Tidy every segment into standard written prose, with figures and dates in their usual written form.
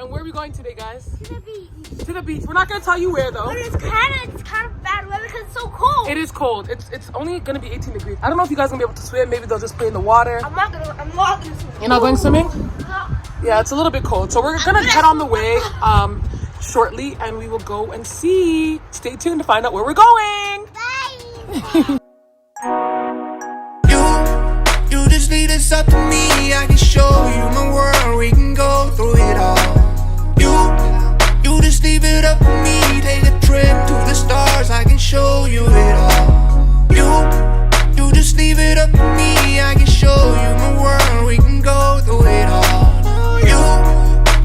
And where are we going today, guys? To the beach. To the beach. We're not gonna tell you where though. But it's kind of bad weather because it's so cold. It is cold. It's only gonna be 18 degrees. I don't know if you guys are gonna be able to swim. Maybe they'll just play in the water. I'm not gonna swim. You're not going swimming? No. Yeah, it's a little bit cold. So we're gonna head on the way shortly, and we will go and see. Stay tuned to find out where we're going. Bye. You just lead us up to me. I can show you my world. We can go through it all. You just leave it up to me. Take a trip to the stars. I can show you it all. You just leave it up to me. I can show you my world. We can go through it all.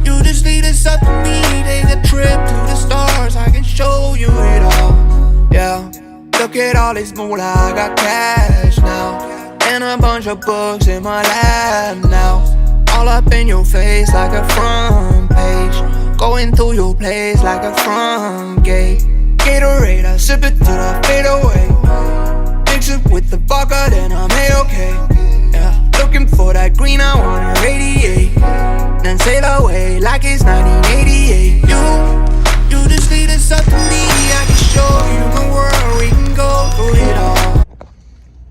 You just lead us up to me. Take a trip to the stars. I can show you it all. Yeah. Look at all this moolah, I got cash now. And a bunch of books in my lap now. All up in your face like a front page. Going through your place like a front gate. Gatorade, I sip it till I fade away. Mix it with the vodka, then I'm A-okay. Yeah, looking for that green, I wanna radiate. Then sail away like it's 1988. You just lead us up to me. I can show you my world. We can go through it all.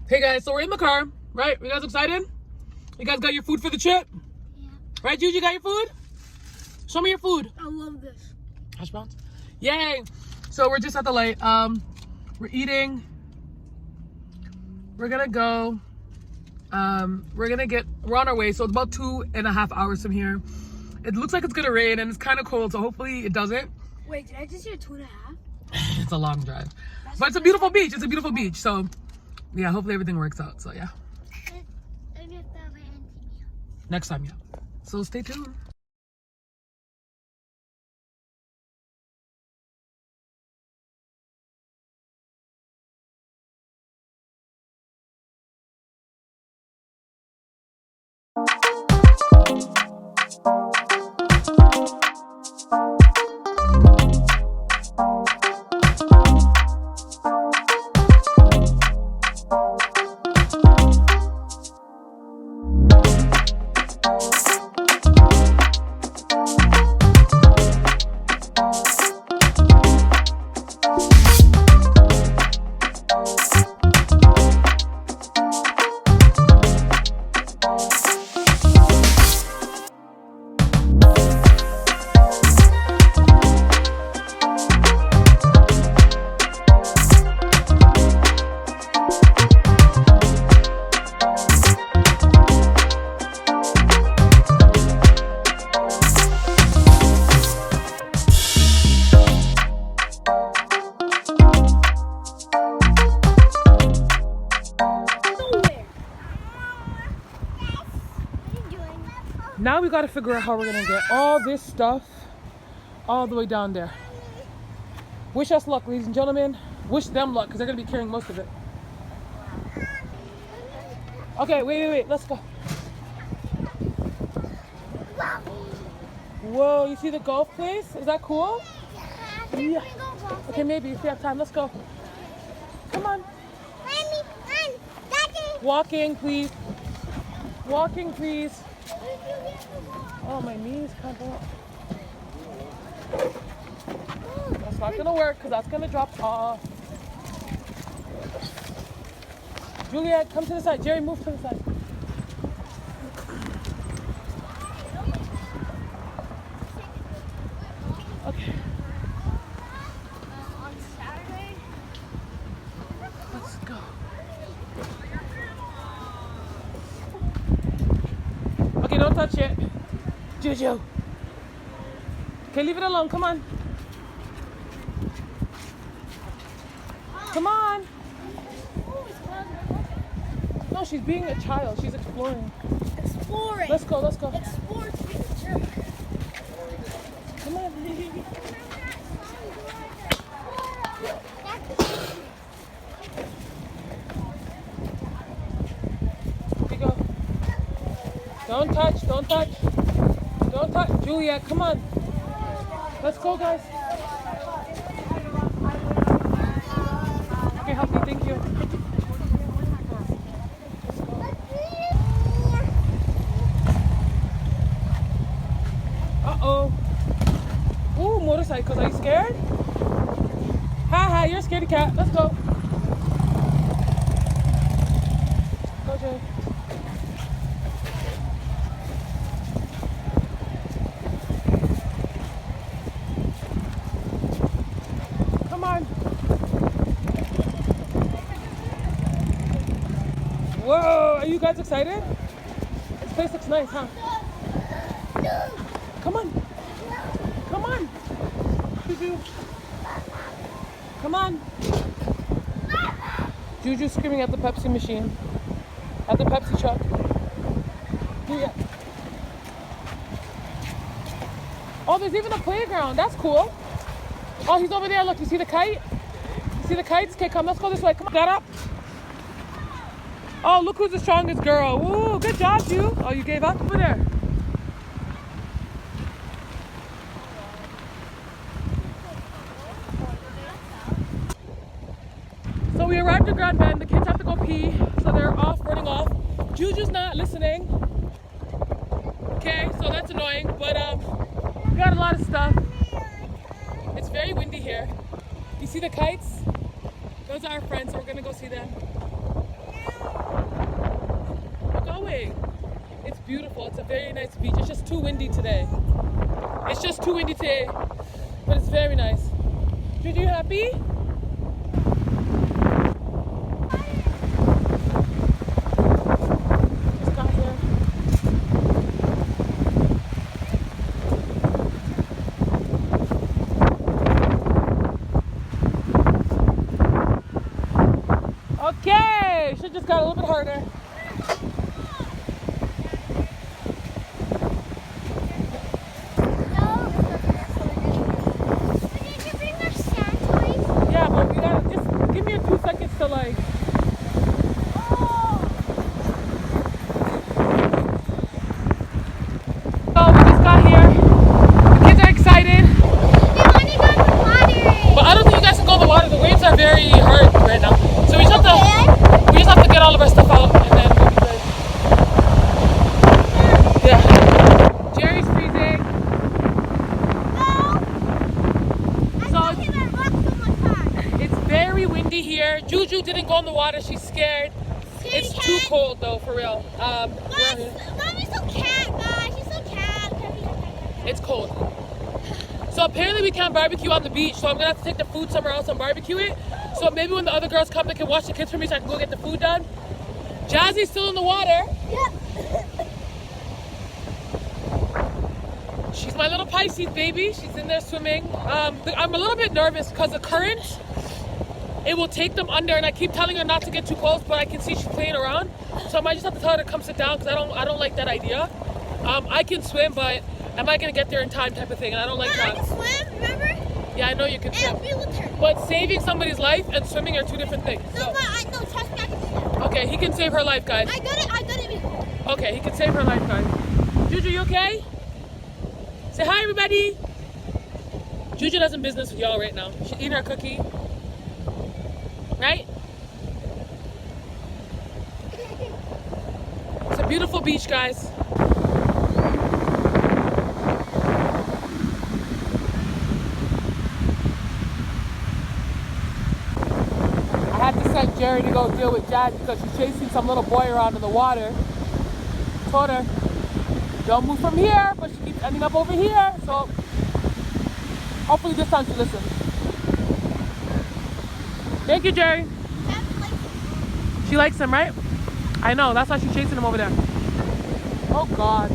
Hey guys, so we're in the car, right? You guys excited? You guys got your food for the trip? Yeah. Right, Jude? You got your food? Show me your food. I love this. Hash browns? Yay! So we're just at the light. We're eating. We're gonna go. We're on our way. So it's about 2.5 hours from here. It looks like it's gonna rain and it's kind of cold, so hopefully it doesn't. Wait, did I just hear 2.5? It's a long drive. But it's a beautiful beach. It's a beautiful beach. So yeah, hopefully everything works out. So yeah. Next time, yeah. So stay tuned. Now we gotta figure out how we're gonna get all this stuff all the way down there. Wish us luck, ladies and gentlemen. Wish them luck, because they're gonna be carrying most of it. Okay, wait, let's go. Whoa, you see the golf place? Is that cool? Yeah. Okay, maybe if we have time, let's go. Come on. Walking, please. Walking, please. Oh, my knees can't go. That's not gonna work because that's gonna drop off. Juliet, come to the side. Jerry, move to the side. Okay. On Saturday? Let's go. Okay, don't touch it. Juju. Okay, leave it alone. Come on. Come on. No, she's being a child. She's exploring. Exploring. Let's go. Explore to be a jerk. Come on. Here we go. Don't touch. Don't touch. Juliet, come on. Let's go, guys. Okay, help me. Thank you. Uh-oh. Woo, motorcycles. Are you scared? Ha, you're a scaredy cat. Let's go. Go, Jay. Come on. Whoa, are you guys excited? This place looks nice, huh? Come on. Come on. Juju. Come on. Juju's screaming at the Pepsi machine. At the Pepsi truck. Yeah. Oh, there's even a playground. That's cool. Oh, he's over there. Look, you see the kite? You see the kites? Okay, come. Let's go this way. Come on. Got up. Oh, look who's the strongest girl. Woo, good job, you. Oh, you gave up over there. So we arrived at Grand Bend. The kids have to go pee, so they're off, running off. Juju's not listening. Okay, so that's annoying, but we got a lot of stuff. It's very windy here. You see the kites? Those are our friends, so we're gonna go see them. We're going. It's beautiful. It's a very nice beach. It's just too windy today. It's just too windy today, but it's very nice. Juju, you happy? Okay, shit just got a little bit harder. Yeah, but we gotta just give me a few seconds to like. Oh, we just got here. The kids are excited. But I don't think you guys can go in the water. The waves are very hard right now. So we just have to get all of our stuff out and then we'll be good. Yeah. Jerry's freezing. It's very windy here. Juju didn't go in the water. She's scared. It's too cold though, for real. Mommy's so cat, guys. She's so cat. It's cold. So apparently we can't barbecue on the beach, so I'm gonna have to take the food somewhere else and barbecue it. So maybe when the other girls come, they can watch the kids for me so I can go get the food done. Jazzy's still in the water. Yep. She's my little Pisces baby. She's in there swimming. I'm a little bit nervous because the current, it will take them under, and I keep telling her not to get too close, but I can see she's playing around. So I might just have to tell her to come sit down because I don't like that idea. I can swim, but am I gonna get there in time type of thing, and I don't like that. I can swim, remember? Yeah, I know you can swim. And be with her. But saving somebody's life and swimming are two different things. No, So. but no, trust me, I can do that. Okay, he can save her life, guys. I got it before. Okay, he can save her life, guys. Juju, you okay? Say hi, everybody. Juju does business with y'all right now. She's eating her cookie. Right? It's a beautiful beach, guys. I had to send Jerry to go deal with Jazz because she's chasing some little boy around in the water. Told her, don't move from here, but she keeps ending up over here. So hopefully this time she listens. Thank you, Jerry. She likes him, right? I know, that's why she's chasing him over there. Oh God.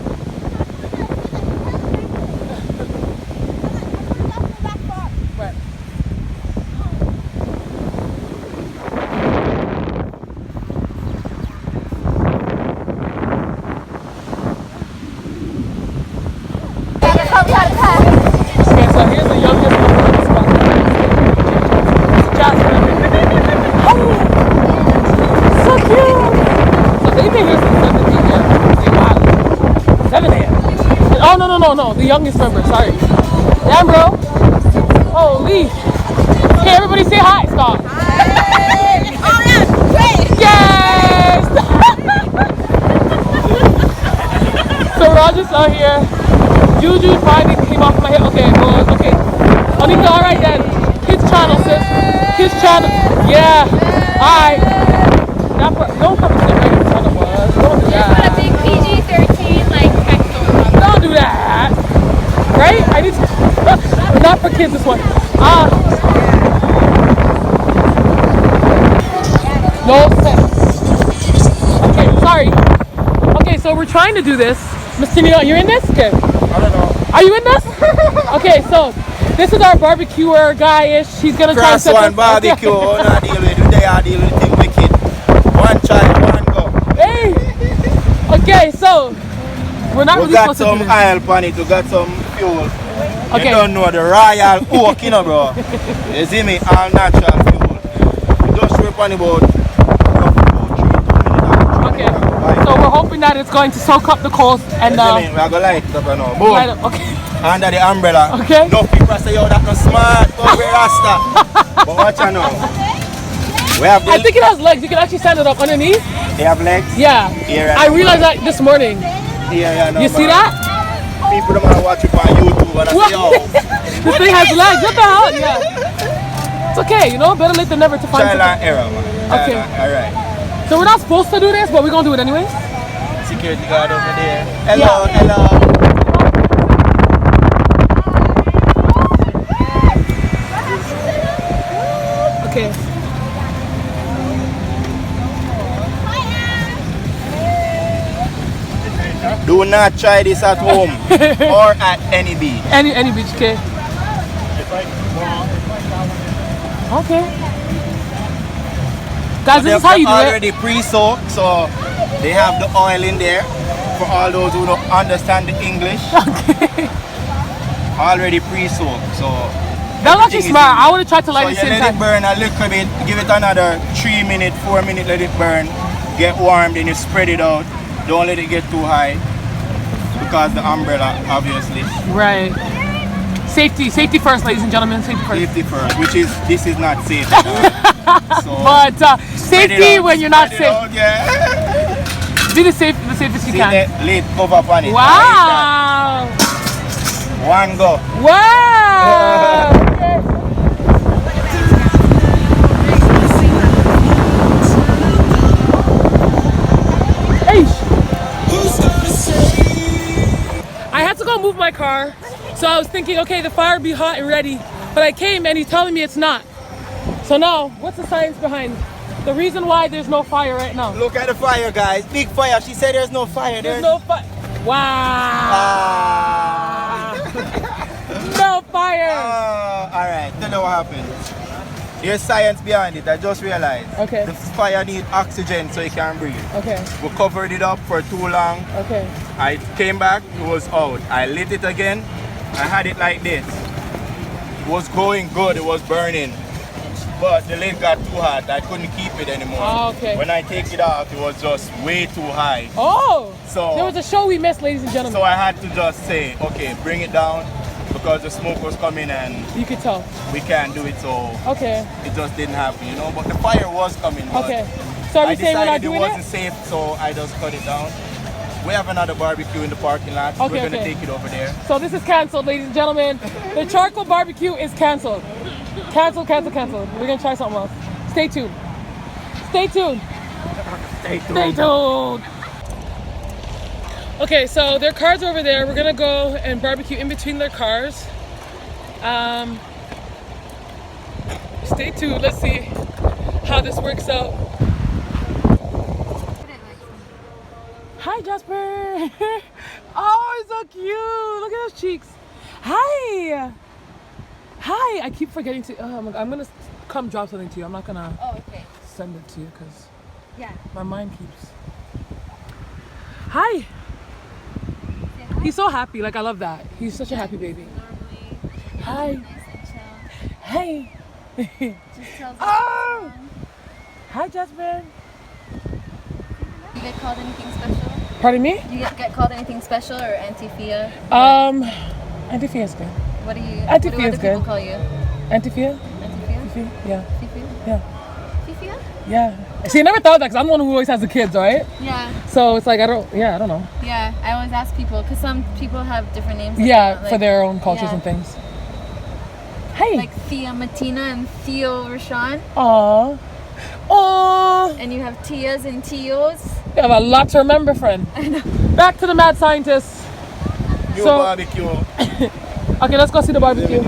Right. Okay, so here's the youngest member of the squad. Jasmine. Oh, so cute. So they've been here since 17 years. Wow. 7 a.m. Oh, no. The youngest member, sorry. Damn, bro. Holy. Okay, everybody say hi. Stop. Hi. Oh, yeah, great. Yes! So we're all just out here. Juju finally came off my head. Okay, well, okay. Onika, all right then. Kids channel, sis. Kids channel. Yeah. All right. Don't come to the regular channel, boys. Don't do Just put a that. big PG-13 like text over. Don't do that. Right? I need to. Not for kids, this one. No sense. Okay, sorry. Okay, so we're trying to do this. Miss Tania, you're in this? Okay. I don't know. Are you in this? Okay, so this is our barbecuer guy-ish. He's gonna try to Cross set one this. barbecue. Oh, no deal with today. I deal with thing wicked. One child, one go. Hey. Okay, so we're not We really got supposed to do some this. oil on it. We got some fuel. Okay. You don't know the royal oak, you know, bro. You see me? All natural fuel. Just rip on about 3 Okay. So we're hoping that it's going to soak up the coals and we're gonna light it up and all. Boom. light up. Okay. Under the umbrella. Okay. No people say, yo, that's not smart. Go be Rasta. But watch out now. We have I think it has legs. You can actually stand it up underneath. they have legs. Yeah. Here, I realized that this morning. Yeah, no, You see man. that? People don't want to watch it on YouTube and I What? say, yo, This thing has legs. What the hell? Yeah. It's okay, you know, better late than never to find trial something. and error, man. Okay. Alright. So we're not supposed to do this, but we're gonna do it anyways. Security guard over there. Hello, hello. Okay. Do not try this at home or at any beach. Any beach, okay. Okay. Guys, this is how you do it. already pre-soaked, so they have the oil in there for all those who don't understand the English. Okay. Already pre-soaked, so That was actually everything is smart. in. I would have tried to light So it you same let it time. burn a little bit, give it another 3 minutes, 4 minutes, let it burn, get warm, then you spread it out. Don't let it get too high because the umbrella, obviously. Right. Safety first, ladies and gentlemen. Safety first. Safety first, this is not safe. So But spread it safety out, when you're not spread it safe. out, yeah. Be the safest you See can. the lid cover on it. Wow. Like that. One go. Wow. I had to go move my car, so I was thinking, okay, the fire would be hot and ready, but I came and he's telling me it's not. So now, what's the science behind the reason why there's no fire right now? Look at the fire, guys. Big fire. She said there's no fire. There's no fire. Wow. No fire. All right. Tell you what happened. There's science behind it. I just realized. Okay. The fire needs oxygen so it can breathe. Okay. We covered it up for too long. Okay. I came back. It was out. I lit it again. I had it like this. It was going good. It was burning. But the lid got too hot. I couldn't keep it anymore. Oh, okay. When I take it out, it was just way too high. Oh. So There was a show we missed, ladies and gentlemen. So I had to just say, okay, bring it down because the smoke was coming and You could tell. we can't do it. So Okay. it just didn't happen, you know. But the fire was coming. But Okay. So are I we saying we're not decided it doing wasn't it? safe, so I just cut it down. We have another barbecue in the parking lot. Okay, We're gonna okay. take it over there. So this is canceled, ladies and gentlemen. The charcoal barbecue is canceled. Cancel. We're gonna try something else. Stay tuned. Stay tuned. Stay tuned. Stay tuned. Okay, so their cars are over there. We're gonna go and barbecue in between their cars. Stay tuned. Let's see how this works out. Hi, Jasper. Oh, he's so cute. Look at those cheeks. Hi. Hi. I keep forgetting to. I'm gonna come drop something to you. I'm not gonna Oh, okay. send it to you because Yeah. my mind keeps. Hi. He's so happy. Like I love that. He's such a happy baby. Normally, Hi. nice and chill. Hey. Just tells us Oh. Hi, Jasmine. You get called anything special? Pardon me? You get called anything special or Auntie Fia? Auntie Fia's good. What do you? Auntie what do Fia's other people good. call you? Auntie Fia? Auntie Fia? Fifi? Yeah. Fifi? Yeah. Fifia? Yeah. See, I never thought of that because I'm the one who always has the kids, right? Yeah. So it's like, I don't know. Yeah. I always ask people because some people have different names. Like Yeah, that, for their own cultures yeah. and things. Hey. Like Thea Martina and Theo Rashawn. Aww. Aww. And you have Tias and Tios. You have a lot to remember, friend. I know. Back to the mad scientist. New So- barbecue. Okay, let's go see the barbecue.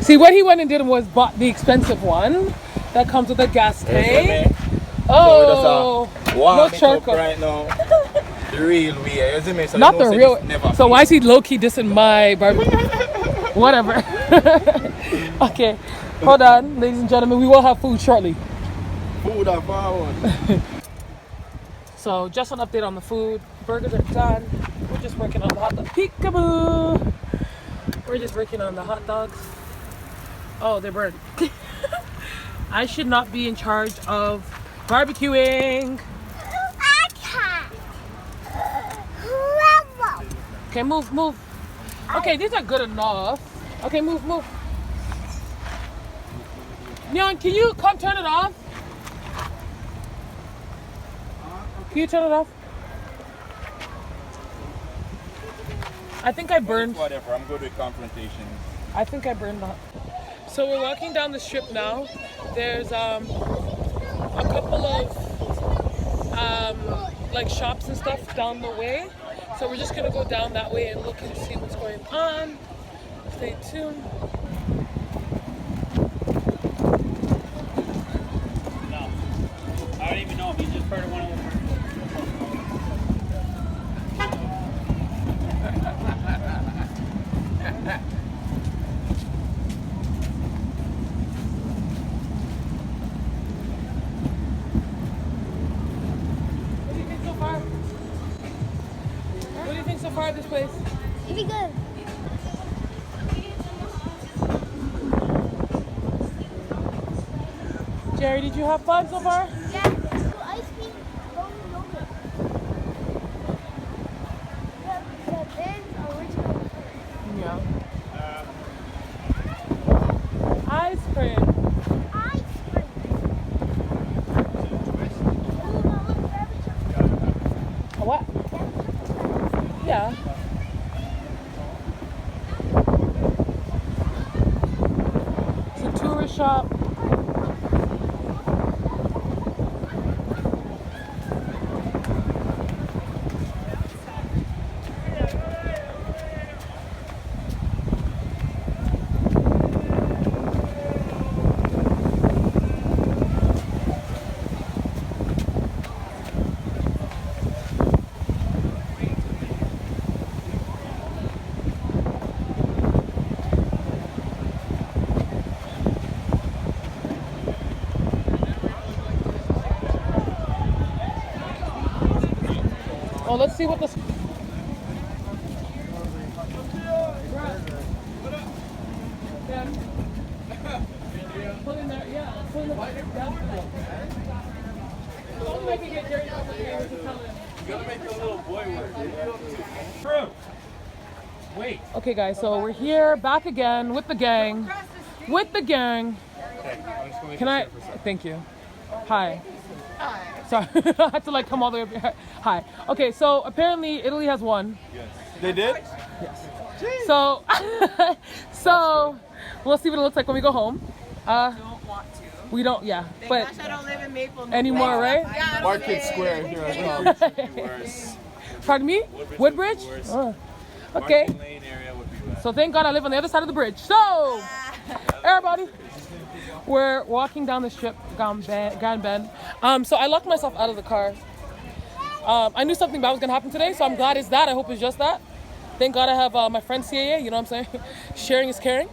See, what he went and did was bought the expensive one that comes with a gas tank. Oh, Warm no it up charcoal. right now. The real way. You see me? So Not you the know, say real. this never So why is he low key dissing my barbecue? Whatever. Okay, hold on, ladies and gentlemen. We will have food shortly. food or forward. So just an update on the food. Burgers are done. We're just working on the hot dog. Peekaboo. We're just working on the hot dogs. Oh, they're burned. I should not be in charge of barbecuing. Okay, move, move. Okay, these are good enough. Okay, move, move. Neon, can you come turn it off? Can you turn it off? I think I burned. Whatever, I'm good with confrontation. I think I burned that. So we're walking down the strip now. There's a couple of like shops and stuff down the way. So we're just gonna go down that way and look and see what's going on. Stay tuned. No. I don't even know him. He's just part of one of them. What do you think so far? What do you think so far of this place? It'd be good. Jerry, did you have fun so far? Yeah. Ice cream, golden yogurt. The Ben's original. Yeah. Ice cream. Ice cream. A what? Yeah. It's a tourist shop. Oh, let's see what this. Put in there, yeah. Put in the only way I can get Jerry over here is to tell him. You gotta make the little boy work. True. Wait. Okay, guys, so we're here back again with the gang. With the gang. Can I? Thank you. Hi. Sorry, I had to like come all the way up here. Hi. Okay, so apparently Italy has won. They did? Yes. So, so we'll see what it looks like when we go home. Don't want to. We don't, yeah, Thank but gosh I don't live in Maple. anymore, right? Yeah, Market Square here as well. Pardon me? Woodbridge? Oh, okay. Lane area would be best. So thank God I live on the other side of the bridge. So, everybody, we're walking down the strip, Grand Bend. So I locked myself out of the car. I knew something bad was gonna happen today, so I'm glad it's that. I hope it's just that. Thank God I have my friend CAA, you know what I'm saying? Sharing is caring.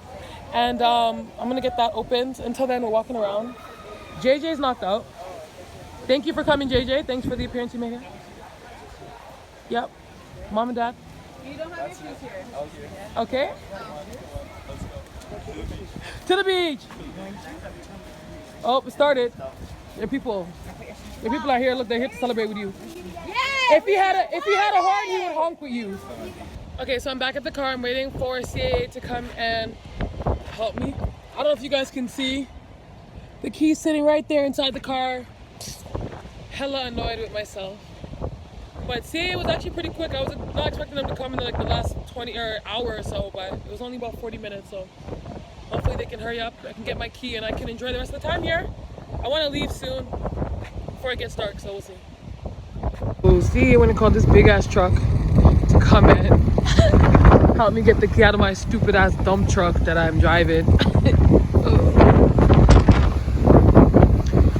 And I'm gonna get that opened. Until then, we're walking around. JJ's knocked out. Thank you for coming, JJ. Thanks for the appearance you made here. Yep. Mom and Dad. You don't have your shoes here. Okay. To the beach. Oh, it started. Your people are here. Look, they're here to celebrate with you. If he had a horn, he would honk with you. Okay, so I'm back at the car. I'm waiting for CAA to come and help me. I don't know if you guys can see the key sitting right there inside the car. Hella annoyed with myself. But see, it was actually pretty quick. I was not expecting them to come in like the last 20 or hour or so, but it was only about 40 minutes. So hopefully they can hurry up. I can get my key and I can enjoy the rest of the time here. I want to leave soon before it gets dark, so we'll see. Oh, see, when I called this big ass truck to come in, help me get the key out of my stupid ass dump truck that I'm driving.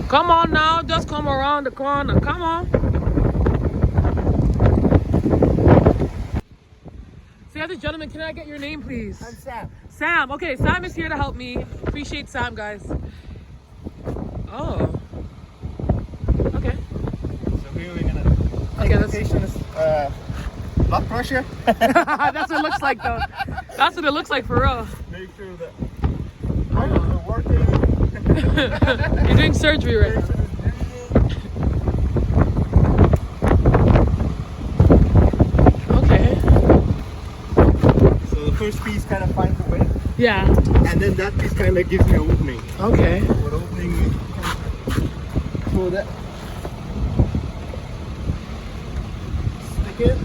Come on now, just come around the corner. Come on. So yeah, this gentleman, can I get your name, please? I'm Sam. Sam. Okay, Sam is here to help me. Appreciate Sam, guys. Oh. Okay. So here we're gonna Okay, that's patient is blood pressure. that's what it looks like, though. That's what it looks like for real. Make sure that are working. You're doing surgery right now. Okay. So the first piece kind of finds a way, Yeah. and then that piece kind of gives me an opening. Okay. What opening? So that stick it.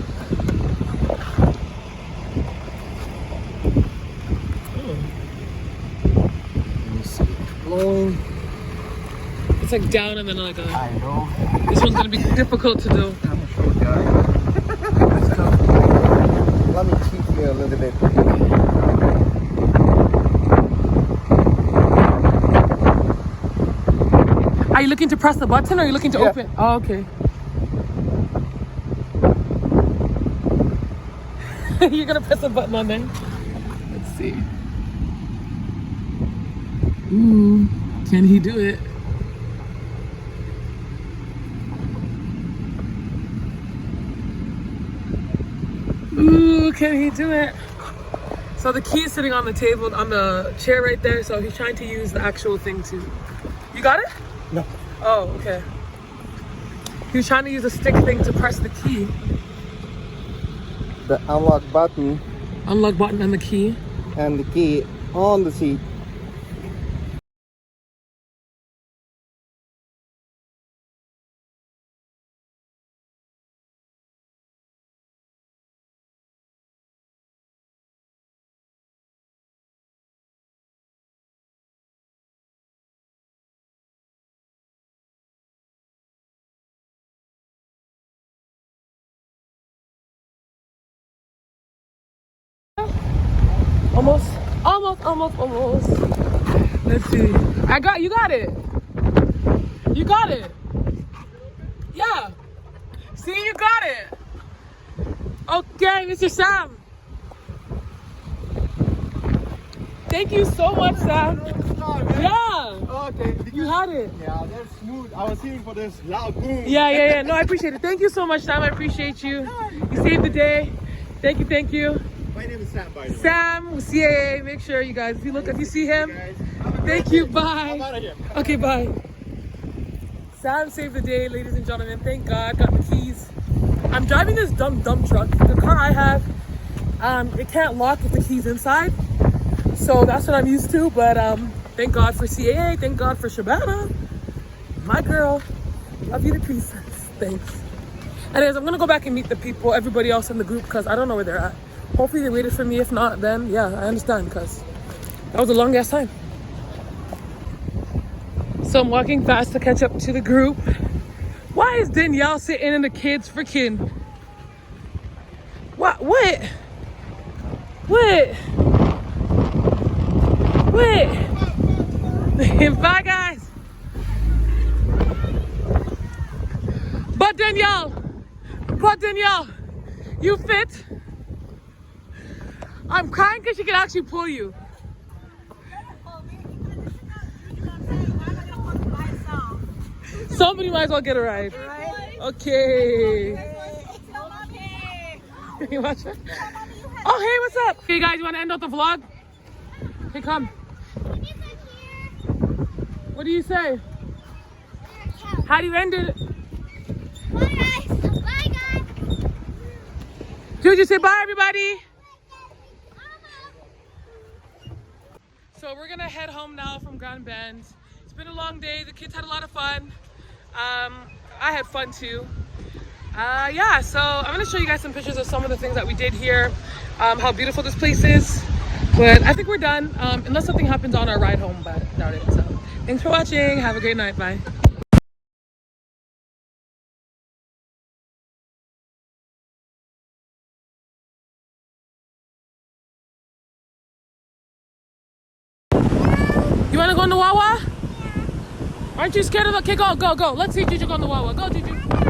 Let me see. Blow. It's like down and then like a. I know. This one's gonna be difficult to do. I'm a short guy. Let's go. Let me cheat you a little bit. Are you looking to press the button or are you looking to Yeah. open? Oh, okay. You're gonna press a button on there. Let's see. Ooh, can he do it? Ooh, can he do it? So the key is sitting on the table, on the chair right there. So he's trying to use the actual thing to. You got it? No. Oh, okay. He was trying to use a stick thing to press the key. The unlock button Unlock button and the key. and the key on the seat. Almost. Let's see. You got it. You got it. Yeah. See, you got it. Okay, Mr. Sam. Thank you so much, Sam. Yeah. Okay. You had it. Yeah, that's smooth. I was here for this loud boom. Yeah. No, I appreciate it. Thank you so much, Sam. I appreciate you. You saved the day. Thank you. My name is Sam, by the way. Sam, CAA, make sure you guys, if you see him, thank you, bye. I'm out of here. Okay, bye. Sam saved the day, ladies and gentlemen. Thank God, got the keys. I'm driving this dumb truck. The car I have, it can't lock with the keys inside. So that's what I'm used to, but thank God for CAA, thank God for Shabana. My girl, love you to pieces, thanks. Anyways, I'm gonna go back and meet the people, everybody else in the group, because I don't know where they're at. Hopefully they waited for me. If not, then yeah, I understand, because that was a long ass time. So I'm walking fast to catch up to the group. Why is Danielle sitting in the kids freaking? What? Bye, guys. But Danielle, you fit. I'm crying because she can actually pull you. Somebody might as well get a ride. Okay. You watch it? Oh, hey, what's up? Hey, guys, you want to end out the vlog? Hey, come. What do you say? How do you end it? Bye, guys. Bye, guys. Juju, say bye, everybody. So we're gonna head home now from Grand Bend. It's been a long day. The kids had a lot of fun. I had fun too. Yeah, so I'm gonna show you guys some pictures of some of the things that we did here, how beautiful this place is. But I think we're done, unless something happens on our ride home, but doubt it. So thanks for watching. Have a great night. Bye. You wanna go on the Wawa? Aren't you scared of the kid? Go, go, go. Let's see Juju go on the Wawa. Go, Juju.